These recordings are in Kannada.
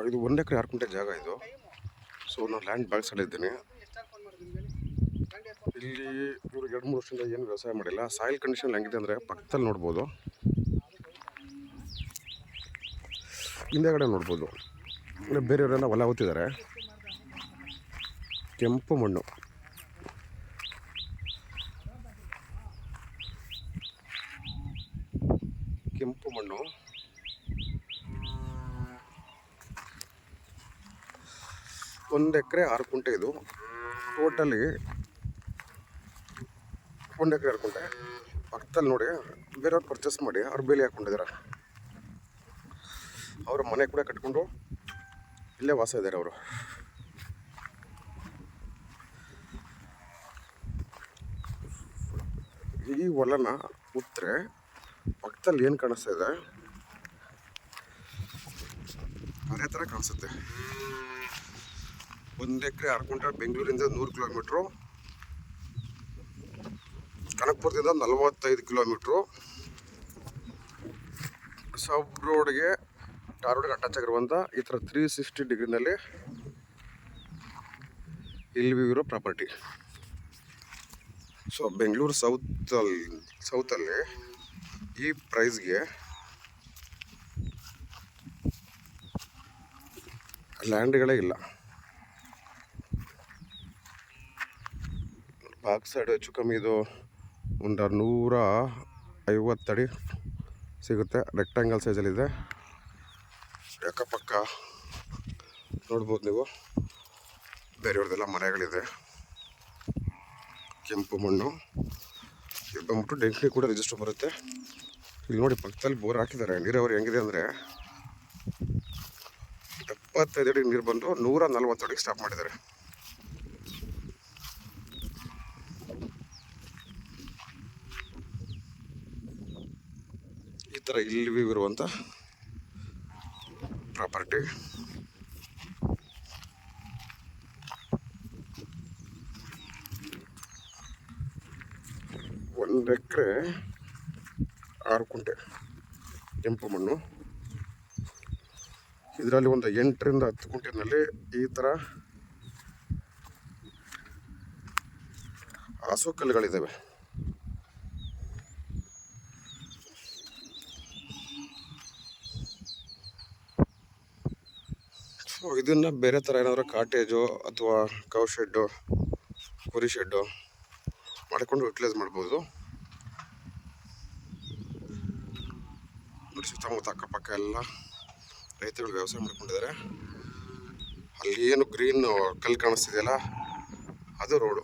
ಇದು 1 ಎಕರೆ 6 ಗುಂಟೆ ಜಾಗ ಇದು. ಸೊ ನಾನು ಲ್ಯಾಂಡ್ ಬ್ಯಾಕ್ ಸೈಡ್ ಇದ್ದೀನಿ. ಇಲ್ಲಿ ಇವರು 2-3 ವರ್ಷದಿಂದ ಏನು ವ್ಯವಸಾಯ ಮಾಡಿಲ್ಲ. ಸಾಯಿಲ್ ಕಂಡೀಷನ್ ಹೆಂಗಿದೆ ಅಂದರೆ ಪಕ್ಕದಲ್ಲಿ ನೋಡ್ಬೋದು, ಹಿಂದೆಗಡೆ ನೋಡ್ಬೋದು. ಬೇರೆಯವರೆಲ್ಲ ಹೊಲ ಹೊತ್ತಿದ್ದಾರೆ. ಕೆಂಪು ಮಣ್ಣು, ಕೆಂಪು ಮಣ್ಣು. 1 ಎಕರೆ 6 ಗುಂಟೆ ಇದು. ಟೋಟಲಿ 1 ಎಕರೆ 6 ಗುಂಟೆ. ಪಕ್ಕದಲ್ಲಿ ನೋಡಿ ಬೇರೆಯವ್ರು ಪರ್ಚೇಸ್ ಮಾಡಿ ಅವ್ರು ಬೇಲಿ ಹಾಕ್ಕೊಂಡಿದ್ದಾರೆ. ಅವರ ಮನೆ ಕೂಡ ಕಟ್ಕೊಂಡು ಇಲ್ಲೇ ವಾಸ ಇದ್ದಾರೆ ಅವರು. ಈ ಹೊಲನ ಉತ್ತರೆ ಪಕ್ಕದಲ್ಲಿ ಏನು ಕಾಣಿಸ್ತಾ ಇದೆ ಅದೇ ಥರ ಕಾಣಿಸುತ್ತೆ. 1 ಎಕರೆ 6 ಗುಂಟೆ. ಬೆಂಗಳೂರಿಂದ 100 ಕಿಲೋಮೀಟ್ರು, ಕನಕಪುರದಿಂದ 45 ಕಿಲೋಮೀಟ್ರು. ಸಬ್ ರೋಡ್ಗೆ ಟಾರ್ ರೋಡ್ಗೆ ಅಟ್ಯಾಚ್ ಆಗಿರುವಂಥ ಈ ಥರ 360 ಡಿಗ್ರಿನಲ್ಲಿ ಇಲ್ಲಿ ಇರೋ ಪ್ರಾಪರ್ಟಿ. ಸೊ ಬೆಂಗಳೂರು ಸೌತಲ್ಲಿ ಈ ಪ್ರೈಸ್ಗೆ ಲ್ಯಾಂಡ್ಗಳೇ ಇಲ್ಲ. ಬ್ಯಾಕ್ ಸೈಡ್ ಹೆಚ್ಚು ಕಮ್ಮಿ ಇದು ಒಂದು 150 ಅಡಿ ಸಿಗುತ್ತೆ. ರೆಕ್ಟ್ಯಾಂಗಲ್ ಸೈಜಲ್ಲಿದೆ. ಅಕ್ಕಪಕ್ಕ ನೋಡ್ಬೋದು ನೀವು, ಬೇರೆಯವ್ರದ್ದೆಲ್ಲ ಮನೆಗಳಿದೆ. ಕೆಂಪು ಮಣ್ಣು. ಇದು ಬಂದ್ಬಿಟ್ಟು ಡೆಂಕ್ನಿ ಕೂಡ ರಿಜಿಸ್ಟರ್ ಬರುತ್ತೆ. ಇಲ್ಲಿ ನೋಡಿ ಪಕ್ಕದಲ್ಲಿ ಬೋರ್ ಹಾಕಿದ್ದಾರೆ. ನೀರಾವರಿ ಹೆಂಗಿದೆ ಅಂದರೆ 75 ಅಡಿ ನೀರು ಬಂದು 140 ಅಡಿಗೆ ಸ್ಟಾಪ್ ಮಾಡಿದ್ದಾರೆ. ಈ ಥರ ಇಲ್ಲಿ ಇರುವಂಥ ಪ್ರಾಪರ್ಟಿ. ಒಂದು ಎಕರೆ 6 ಗುಂಟೆ ಕೆಂಪು ಮಣ್ಣು. ಇದರಲ್ಲಿ ಒಂದು 8ರಿಂದ 10 ಗುಂಟೆನಲ್ಲಿ ಈ ಥರ ಹಾಸು ಕಲ್ಲುಗಳಿದ್ದಾವೆ. ಸೊ ಇದನ್ನು ಬೇರೆ ಥರ ಏನಾದರೂ ಕಾಟೇಜು ಅಥವಾ ಕೌ ಶೆಡ್ಡು, ಕುರಿ ಶೆಡ್ಡು ಮಾಡಿಕೊಂಡು ಯುಟಿಲೈಸ್ ಮಾಡ್ಬೋದು. ನೋಡಿ ಸುತ್ತಮುತ್ತ ಅಕ್ಕಪಕ್ಕ ಎಲ್ಲ ರೈತಗಳು ವ್ಯವಸಾಯ ಮಾಡ್ಕೊಂಡಿದ್ದಾರೆ. ಅಲ್ಲಿ ಏನು ಗ್ರೀನ್ ಕಲ್ಲು ಕಾಣಿಸ್ತಿದೆಯಲ್ಲ ಅದು ರೋಡು.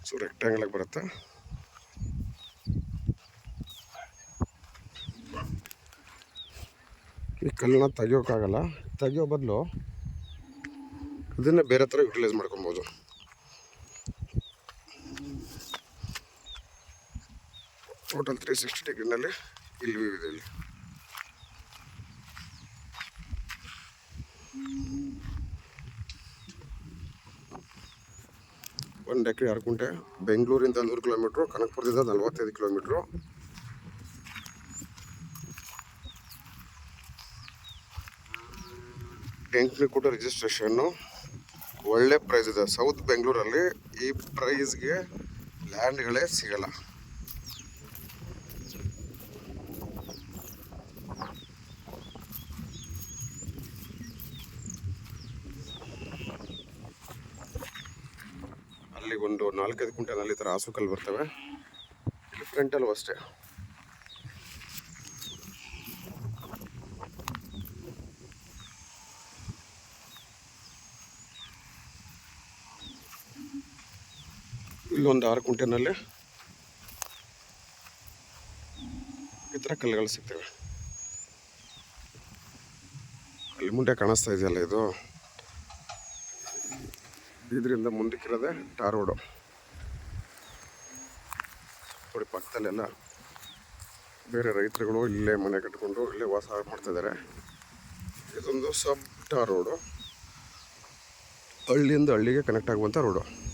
ಸೊ ರೆಕ್ಟ್ಯಾಂಗಲ್ ಆಗಿ ಬರುತ್ತೆ. ಈ ಕಲ್ಲನ್ನ ತೆಗಿಯೋಕ್ಕಾಗಲ್ಲ. ತೆಗಿಯೋ ಬದಲು ಇದನ್ನು ಬೇರೆ ಥರ ಯುಟಿಲೈಸ್ ಮಾಡ್ಕೊಬೋದು. ಟೋಟಲ್ 360 ಡಿಗ್ರಿನಲ್ಲಿ ಇಲ್ಲಿ ಇದೆ. ಇಲ್ಲಿ 1 ಎಕರೆ 6 ಗುಂಟೆ. ಬೆಂಗಳೂರಿಂದ 100 ಕಿಲೋಮೀಟ್ರು, ಕನಕಪುರದಿಂದ 45 ಕಿಲೋಮೀಟ್ರು. ಡೆಂಕ್ನಿ ಕೂಡ ರಿಜಿಸ್ಟ್ರೇಷನ್ನು. ಒಳ್ಳೆ ಪ್ರೈಸ್ ಇದೆ. ಸೌತ್ ಬೆಂಗಳೂರಲ್ಲಿ ಈ ಪ್ರೈಸ್ಗೆ ಲ್ಯಾಂಡ್ಗಳೇ ಸಿಗಲ್ಲ. ಅಲ್ಲಿ ಒಂದು 4-5 ಗುಂಟೆನಲ್ಲಿ ಈ ಥರ ಹಾಸುಕಲ್ಲು ಬರ್ತವೆ. ಇಲ್ಲಿ ಫ್ರಂಟಲ್ಲೂ ಅಷ್ಟೇ. ಇಲ್ಲೊಂದು 6 ಗುಂಟೆನಲ್ಲಿ ಈ ಥರ ಕಲ್ಲುಗಳು ಸಿಗ್ತವೆ. ಅಲ್ಲಿ ಮುಂದೆ ಕಾಣಿಸ್ತಾ ಇದೆಯಲ್ಲ, ಇದು ಇದರಿಂದ ಮುಂದಕ್ಕಿರೋದೆ ಟಾರ್ ರೋಡು. ನೋಡಿ ಪಕ್ಕದಲ್ಲೆಲ್ಲ ಬೇರೆ ರೈತರುಗಳು ಇಲ್ಲೇ ಮನೆ ಕಟ್ಕೊಂಡು ಇಲ್ಲೇ ವಾಸ ಮಾಡ್ತಾಯಿದ್ದಾರೆ. ಇದೊಂದು ಸಬ್ ಟಾರ್ ರೋಡು. ಹಳ್ಳಿಯಿಂದ ಹಳ್ಳಿಗೆ ಕನೆಕ್ಟ್ ಆಗುವಂಥ ರೋಡು.